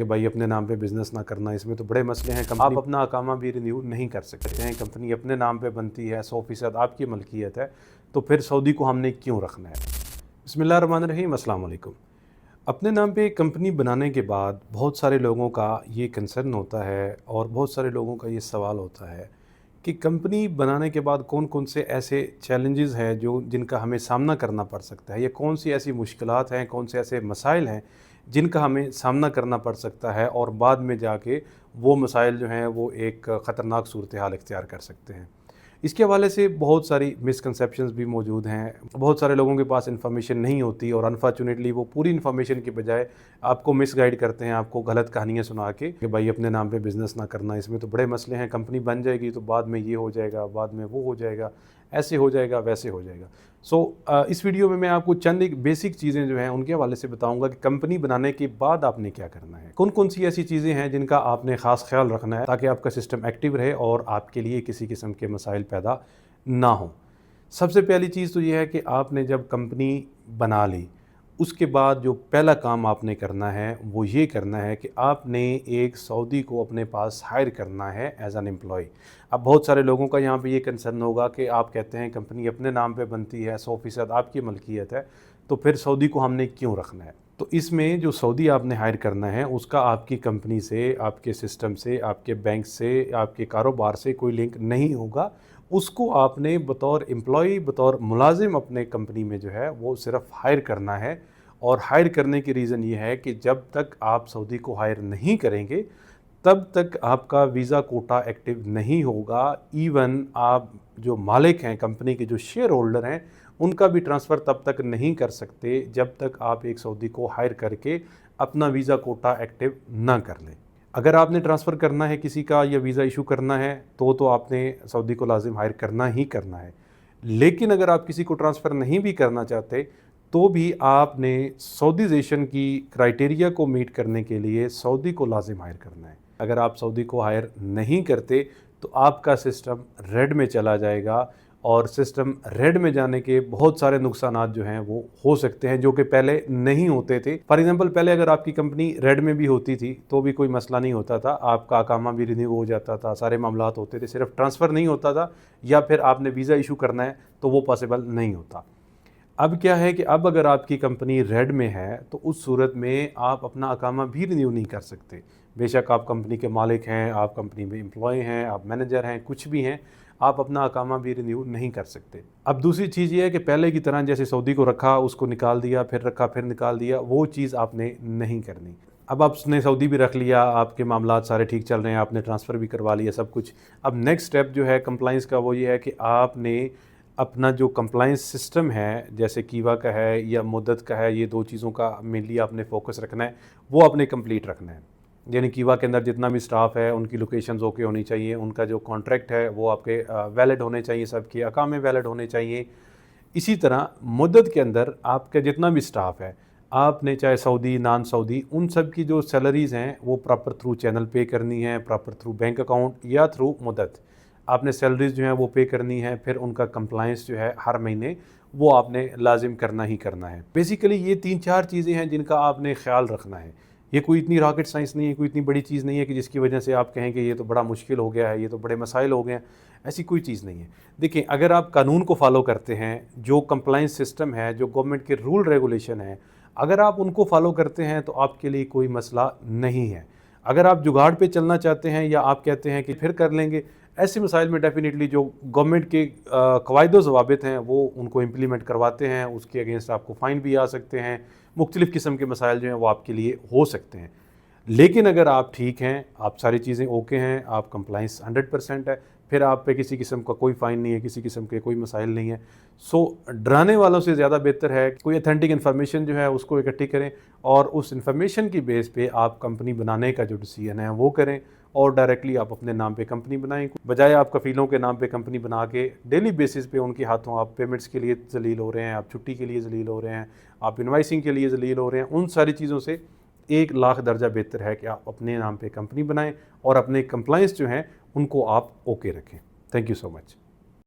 کہ भाई अपने नाम पे बिज़नेस ना करना, इसमें तो बड़े मसले हैं। आप अपना अकामा भी रिन्यू नहीं कर सकते हैं, कंपनी अपने नाम पे बनती है, 100% आपकी मलकियत है, तो फिर सऊदी को हमने क्यों रखना है। बिस्मिल्लाहिर्रहमानिर्रहीम, अस्सलाम वालेकुम। अपने नाम पे कंपनी बनाने के बाद बहुत सारे लोगों का ये कंसर्न होता है और बहुत सारे लोगों का ये सवाल होता है कि कंपनी बनाने के बाद कौन कौन से ऐसे चैलेंजेस हैं जो जिनका हमें सामना करना पड़ सकता है, या कौन सी ऐसी मुश्किलात हैं, कौन से ऐसे मसाइल हैं जिनका हमें सामना करना पड़ सकता है और बाद में जाके वो मसाइल जो हैं वो एक ख़तरनाक सूरत हाल इख्तियार कर सकते हैं। इसके हवाले से बहुत सारी मिसकंसेप्शंस भी मौजूद हैं। बहुत सारे लोगों के पास इन्फॉर्मेशन नहीं होती और अनफॉर्चुनेटली वो पूरी इन्फॉर्मेशन के बजाय आपको मिसगाइड करते हैं, आपको गलत कहानियाँ सुना के कि भाई अपने नाम पे बिज़नेस ना करना, इसमें तो बड़े मसले हैं, कंपनी बन जाएगी तो बाद में ये हो जाएगा, बाद में वो हो जाएगा, ऐसे हो जाएगा, वैसे हो जाएगा। इस वीडियो में मैं आपको चंद एक बेसिक चीज़ें जो हैं उनके हवाले से बताऊंगा कि कंपनी बनाने के बाद आपने क्या करना है, कौन कौन सी ऐसी चीज़ें हैं जिनका आपने ख़ास ख्याल रखना है ताकि आपका सिस्टम एक्टिव रहे और आपके लिए किसी किस्म के मसाइल पैदा ना हो। सबसे पहली चीज़ तो ये है कि आपने जब कंपनी बना ली उसके बाद जो पहला काम आपने करना है वो ये करना है कि आपने एक सऊदी को अपने पास हायर करना है एज एन एम्प्लॉय। अब बहुत सारे लोगों का यहाँ पे ये कंसर्न होगा कि आप कहते हैं कंपनी अपने नाम पे बनती है, 100% आपकी मलकियत है, तो फिर सऊदी को हमने क्यों रखना है। तो इसमें जो सऊदी आपने हायर करना है उसका आपकी कंपनी से, आपके सिस्टम से, आपके बैंक से, आपके कारोबार से कोई लिंक नहीं होगा। उसको आपने बतौर एम्प्लॉई, बतौर मुलाजिम अपने कंपनी में जो है वो सिर्फ हायर करना है। और हायर करने की रीज़न ये है कि जब तक आप सऊदी को हायर नहीं करेंगे तब तक आपका वीज़ा कोटा एक्टिव नहीं होगा। इवन आप जो मालिक हैं, कंपनी के जो शेयर होल्डर हैं, उनका भी ट्रांसफ़र तब तक नहीं कर सकते जब तक आप एक सऊदी को हायर करके अपना वीज़ा कोटा एक्टिव ना कर लें। अगर आपने ट्रांसफ़र करना है किसी का या वीज़ा इशू करना है तो आपने सऊदी को लाजिम हायर करना ही करना है। लेकिन अगर आप किसी को ट्रांसफ़र नहीं भी करना चाहते तो भी आपने सऊदीज़ेशन की क्राइटेरिया को मीट करने के लिए सऊदी को लाजिम हायर करना है। अगर आप सऊदी को हायर नहीं करते तो आपका सिस्टम रेड में चला जाएगा और सिस्टम रेड में जाने के बहुत सारे नुकसानात जो हैं वो हो सकते हैं जो कि पहले नहीं होते थे। फॉर एग्जांपल, पहले अगर आपकी कंपनी रेड में भी होती थी तो भी कोई मसला नहीं होता था, आपका अकामा भी रिन्यू हो जाता था, सारे मामलात होते थे, सिर्फ ट्रांसफ़र नहीं होता था या फिर आपने वीज़ा इशू करना है तो वो पॉसिबल नहीं होता। अब क्या है कि अब अगर आपकी कंपनी रेड में है तो उस सूरत में आप अपना अकामा भी रिन्यू नहीं कर सकते। बेशक आप कंपनी के मालिक हैं, आप कंपनी में एम्प्लॉय हैं, आप मैनेजर हैं, कुछ भी हैं, आप अपना अकामा भी रिन्यू नहीं कर सकते। अब दूसरी चीज़ ये है कि पहले की तरह जैसे सऊदी को रखा, उसको निकाल दिया, फिर रखा, फिर निकाल दिया, वो चीज़ आपने नहीं करनी। अब आपने सऊदी भी रख लिया, आपके मामलात सारे ठीक चल रहे हैं, आपने ट्रांसफ़र भी करवा लिया, सब कुछ। अब नेक्स्ट स्टेप जो है कंप्लाइंस का वो ये है कि आपने अपना जो कंप्लाइंस सिस्टम है, जैसे कीवा का है या मुद्दत का है, ये दो चीज़ों का मेनली आपने फोकस रखना है, वो आपने कंप्लीट रखना है। यानी कीवा के अंदर जितना भी स्टाफ है उनकी लोकेशंस ओके होनी चाहिए, उनका जो कॉन्ट्रैक्ट है वो आपके वैलिड होने चाहिए, सबके अकामे वैलिड होने चाहिए। इसी तरह मुद्दत के अंदर आपका जितना भी स्टाफ है, आपने चाहे सऊदी, नॉन सऊदी, उन सब की जो सैलरीज़ हैं वो प्रॉपर थ्रू चैनल पे करनी है, प्रॉपर थ्रू बैंक अकाउंट या थ्रू मुद्दत आपने सैलरीज जो हैं वो पे करनी है। फिर उनका कंप्लायंस जो है हर महीने वो आपने लाजिम करना ही करना है। बेसिकली ये 3-4 चीज़ें हैं जिनका आपने ख्याल रखना है। ये कोई इतनी रॉकेट साइंस नहीं है, कोई इतनी बड़ी चीज़ नहीं है कि जिसकी वजह से आप कहें कि ये तो बड़ा मुश्किल हो गया है, ये तो बड़े मसाइल हो गए हैं। ऐसी कोई चीज़ नहीं है। देखिए, अगर आप कानून को फॉलो करते हैं, जो कंप्लायंस सिस्टम है, जो गवर्नमेंट के रूल रेगुलेशन है, अगर आप उनको फॉलो करते हैं तो आपके लिए कोई मसला नहीं है। अगर आप जुगाड़ पे चलना चाहते हैं या आप कहते हैं कि फिर कर लेंगे, ऐसे मसाइल में डेफिनेटली जो गवर्नमेंट के कवायद व ज़वाबित हैं वो उनको इम्प्लीमेंट करवाते हैं, उसके अगेंस्ट आपको फ़ाइन भी आ सकते हैं, मुख्तलिफ़ किस्म के मसाइल जो हैं वो आपके लिए हो सकते हैं। लेकिन अगर आप ठीक हैं, आप सारी चीज़ें ओके हैं, आप कंप्लाइंस 100% है, फिर आप पे किसी किस्म का कोई फ़ाइन नहीं है, किसी किस्म के कोई मसाइल नहीं है। डराने वालों से ज़्यादा बेहतर है कोई अथेंटिक इन्फॉर्मेशन जो है उसको इकट्ठी करें और उस इन्फॉर्मेशन की बेस पे आप कंपनी बनाने का जो डिसीजन है वो करें और डायरेक्टली आप अपने नाम पे कंपनी बनाएं, बजाय आप कफ़ीलों के नाम पे कंपनी बना के डेली बेसिस पे उनके हाथों आप पेमेंट्स के लिए जलील हो रहे हैं, आप छुट्टी के लिए जलील हो रहे हैं, आप इन्वाइसिंग के लिए जलील हो रहे हैं। उन सारी चीज़ों से 1 लाख दर्जा बेहतर है कि आप अपने नाम पे कंपनी बनाएं और अपने कंप्लायंस जो हैं उनको आप ओके रखें। Thank you so much.